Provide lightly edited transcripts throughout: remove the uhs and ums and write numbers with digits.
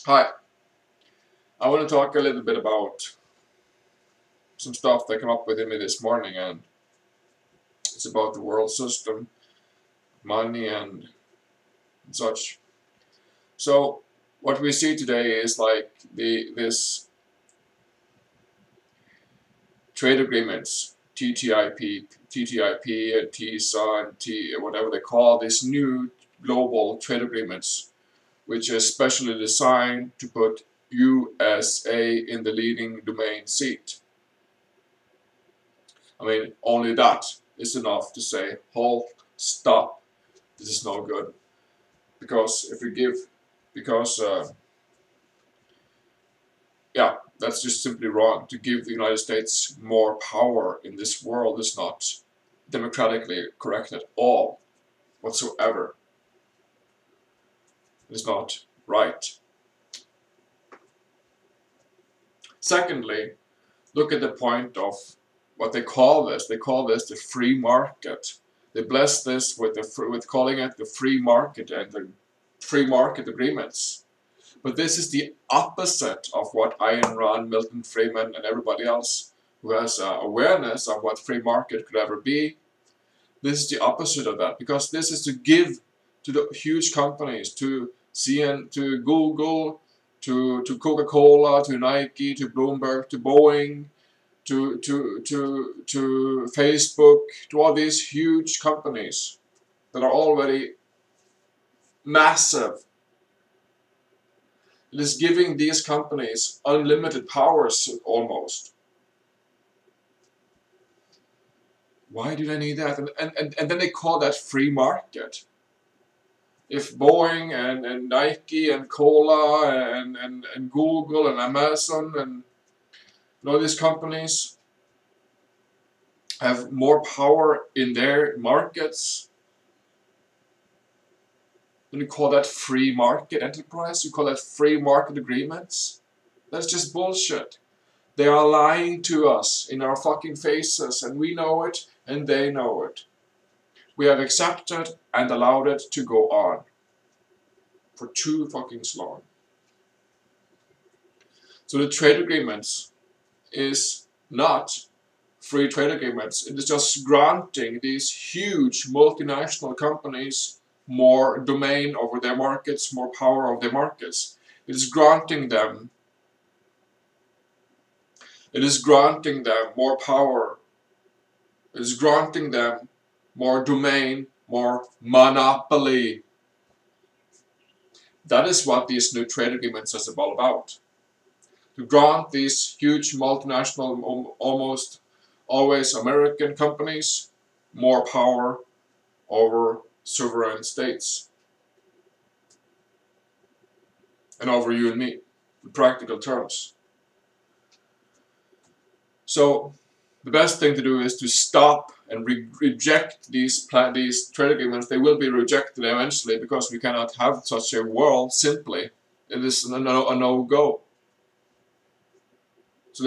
Hi, I want to talk a little bit about some stuff that came up within me this morning, and it's about the world system, money, and such. So, what we see today is like this trade agreements, TTIP, and TISA, and whatever they call these new global trade agreements, which is specially designed to put USA in the leading domain seat. I mean, only that is enough to say, halt, stop, this is no good. Because if we give, because, yeah, that's just simply wrong. To give the United States more power in this world is not democratically correct at all, whatsoever. It is not right. Secondly, look at the point of what they call this. They call this the free market. They bless this with calling it the free market and the free market agreements. But this is the opposite of what Ayn Rand, Milton Friedman, and everybody else who has awareness of what free market could ever be. This is the opposite of that, because this is to give to the huge companies, to to Google, to Coca-Cola, to Nike, to Bloomberg, to Boeing, to Facebook, to all these huge companies that are already massive. It is giving these companies unlimited powers, almost. Why do they need that? And then they call that free market. If Boeing and Nike and Cola and Google and Amazon and all these companies have more power in their markets, then you call that free market enterprise? You call that free market agreements? That's just bullshit. They are lying to us in our fucking faces, and we know it, and they know it. We have accepted and allowed it to go on for too fucking long. So the trade agreements is not free trade agreements. It is just granting these huge multinational companies more domain over their markets, more power over their markets. It is granting them more power. It is granting them more domain, more monopoly. That is what these new trade agreements is all about. To grant these huge multinational, almost always American companies more power over sovereign states and over you and me, in practical terms. So the best thing to do is to stop and reject these trade agreements. They will be rejected eventually, because we cannot have such a world simply. It is a no-go. So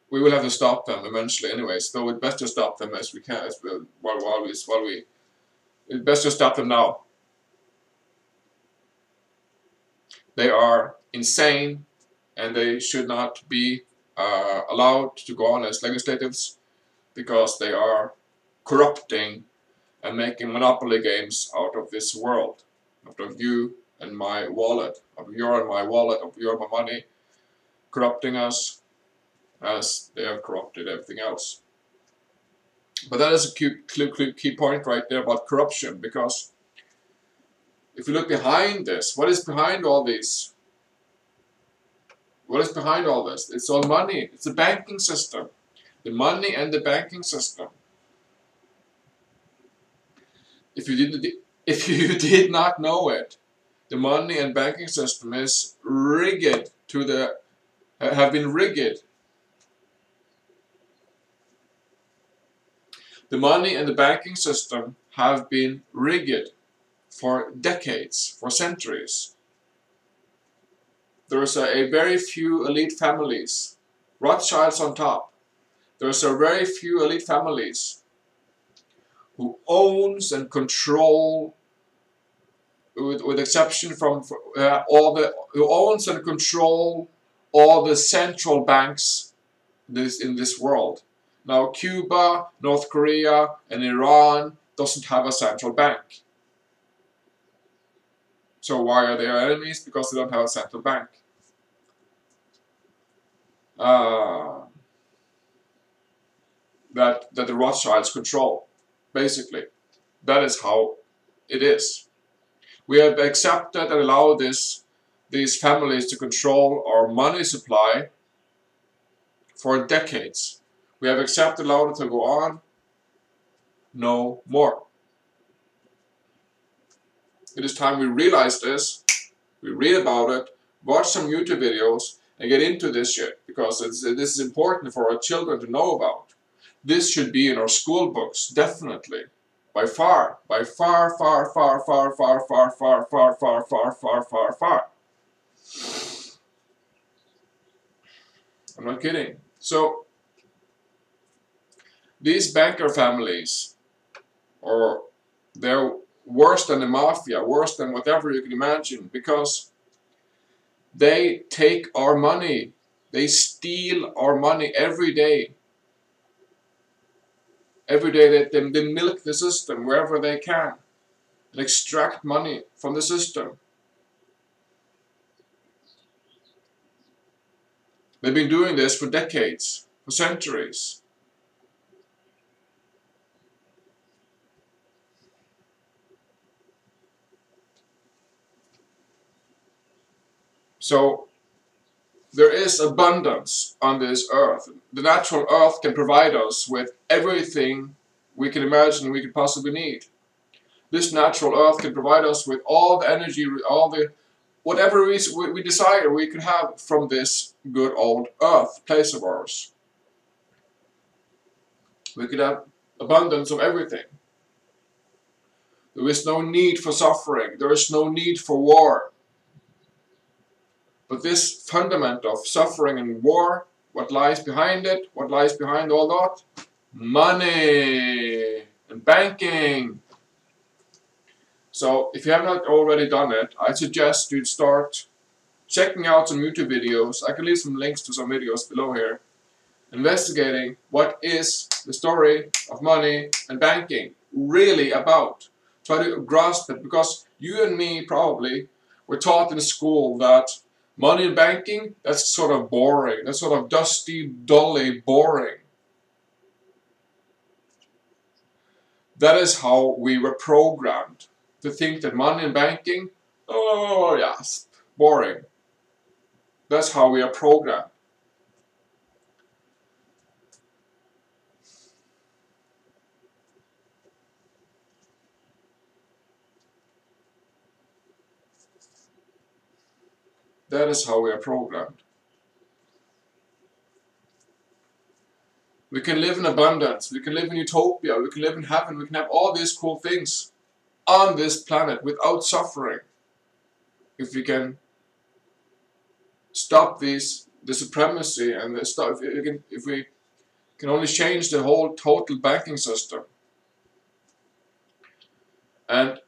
we will have to stop them eventually anyways, though it's best to stop them as we can, it's best to stop them now. They are insane, and they should not be allowed to go on as legislatives, because they are corrupting and making monopoly games out of this world, out of you and my wallet, of your and my wallet, of your and my money, corrupting us as they have corrupted everything else. But that is a key point right there about corruption, because if you look behind this, what is behind all this? What is behind all this? It's all money. It's the banking system. The money and the banking system. If you did not know it, the money and banking system is rigged have been rigged. The money and the banking system have been rigged for decades, for centuries. There is a very few elite families, Rothschilds on top. There is a very few elite families who owns and control with exception from all the who owns and control all the central banks in this world. Now Cuba, North Korea, and Iran doesn't have a central bank. So why are they our enemies? Because they don't have a central bank. That the Rothschilds control, basically. That is how it is. We have accepted and allowed these families to control our money supply for decades. We have accepted and allowed it to go on no more. It is time we realize this, we read about it, watch some YouTube videos, and get into this shit, because this is important for our children to know about. This should be in our school books, definitely. By far, far, far, far, far, far, far, far, far, far, far, far, far, far. I'm not kidding. So, these banker families, or they're worse than the mafia, worse than whatever you can imagine, because they take our money. They steal our money every day. Every day they milk the system wherever they can and extract money from the system. They've been doing this for decades, for centuries. So there is abundance on this earth. The natural earth can provide us with everything we can imagine we could possibly need. This natural earth can provide us with all the energy, all the whatever we desire we could have from this good old earth, place of ours. We could have abundance of everything. There is no need for suffering. There is no need for war. But this fundament of suffering and war, what lies behind it? What lies behind all that? Money and banking. So if you have not already done it, I suggest you start checking out some YouTube videos. I can leave some links to some videos below here. Investigating what is the story of money and banking really about. Try to grasp it, because you and me probably were taught in school that money and banking, that's sort of boring. That's sort of dusty, dully boring. That is how we were programmed to think that money and banking, oh yes, boring. That's how we are programmed. That is how we are programmed. We can live in abundance, we can live in utopia, we can live in heaven, we can have all these cool things on this planet without suffering. If we can stop the supremacy and the stuff, if we can only change the whole total banking system. And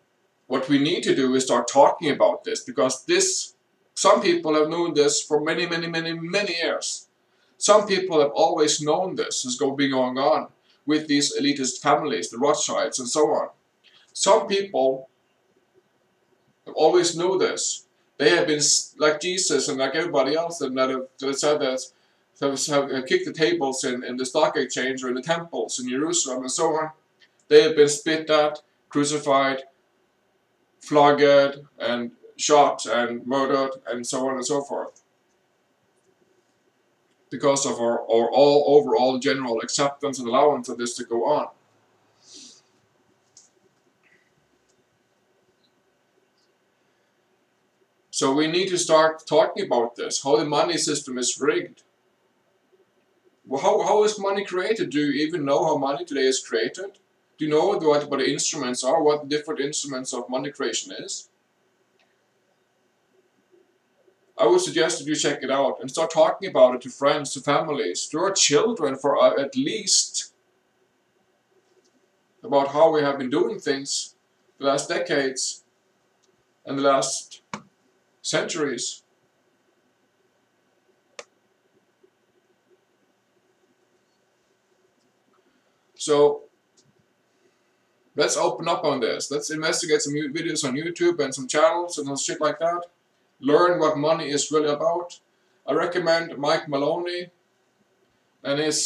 what we need to do is start talking about this, because some people have known this for many, many, many, many years. Some people have always known this is been going on with these elitist families, the Rothschilds and so on. Some people have always knew this. They have been like Jesus and like everybody else that have said that, have kicked the tables in the stock exchange or in the temples in Jerusalem and so on. They have been spit at, crucified, flogged and shot and murdered and so on and so forth, because of our overall general acceptance and allowance of this to go on. So we need to start talking about this, how the money system is rigged. Well, how is money created? Do you even know how money today is created? Do you know what the instruments are, what the different instruments of money creation is? I would suggest that you check it out and start talking about it to friends, to families, to our children, for at least, about how we have been doing things the last decades, in the last centuries. So let's open up on this. Let's investigate some videos on YouTube and some channels and some shit like that. Learn what money is really about. I recommend Mike Maloney and his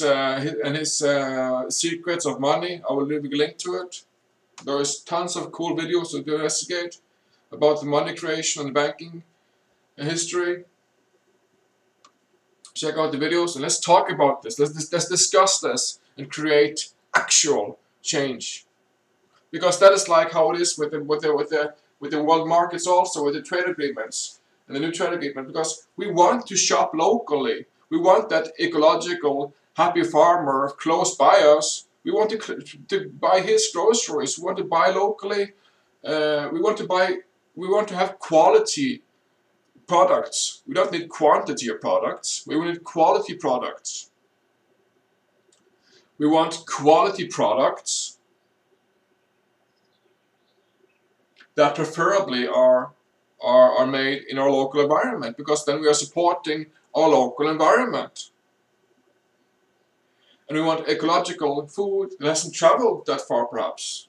Secrets of Money. I will leave a link to it. There is tons of cool videos to investigate about the money creation and banking history. Check out the videos and let's talk about this. Let's discuss this and create actual change. Because that is like how it is with the world markets, also with the trade agreements and the new trade agreement. Because we want to shop locally. We want that ecological, happy farmer close by us. We want to buy his groceries. We want to buy locally. We want to have quality products. We don't need quantity of products. We need quality products. We want quality products that preferably are made in our local environment, because then we are supporting our local environment. And we want ecological food that hasn't traveled that far, perhaps.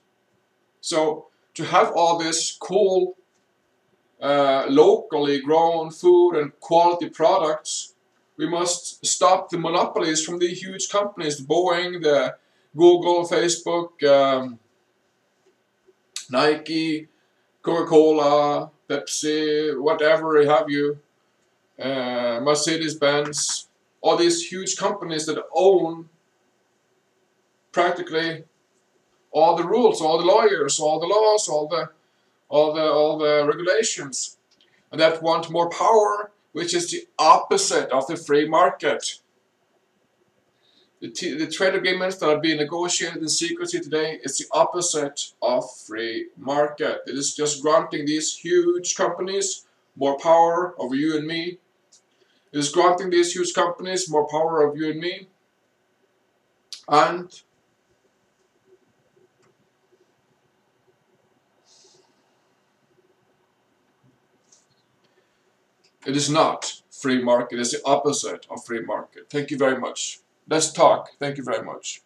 So to have all this cool locally grown food and quality products, we must stop the monopolies from the huge companies, the Boeing, the Google, Facebook, Nike, Coca-Cola, Pepsi, whatever have you, Mercedes-Benz, all these huge companies that own practically all the rules, all the lawyers, all the laws, all the regulations, and that want more power, which is the opposite of the free market. The trade agreements that are being negotiated in secrecy today is the opposite of free market. It is just granting these huge companies more power over you and me. It is granting these huge companies more power over you and me. And it is not free market. It is the opposite of free market. Thank you very much. Let's talk. Thank you very much.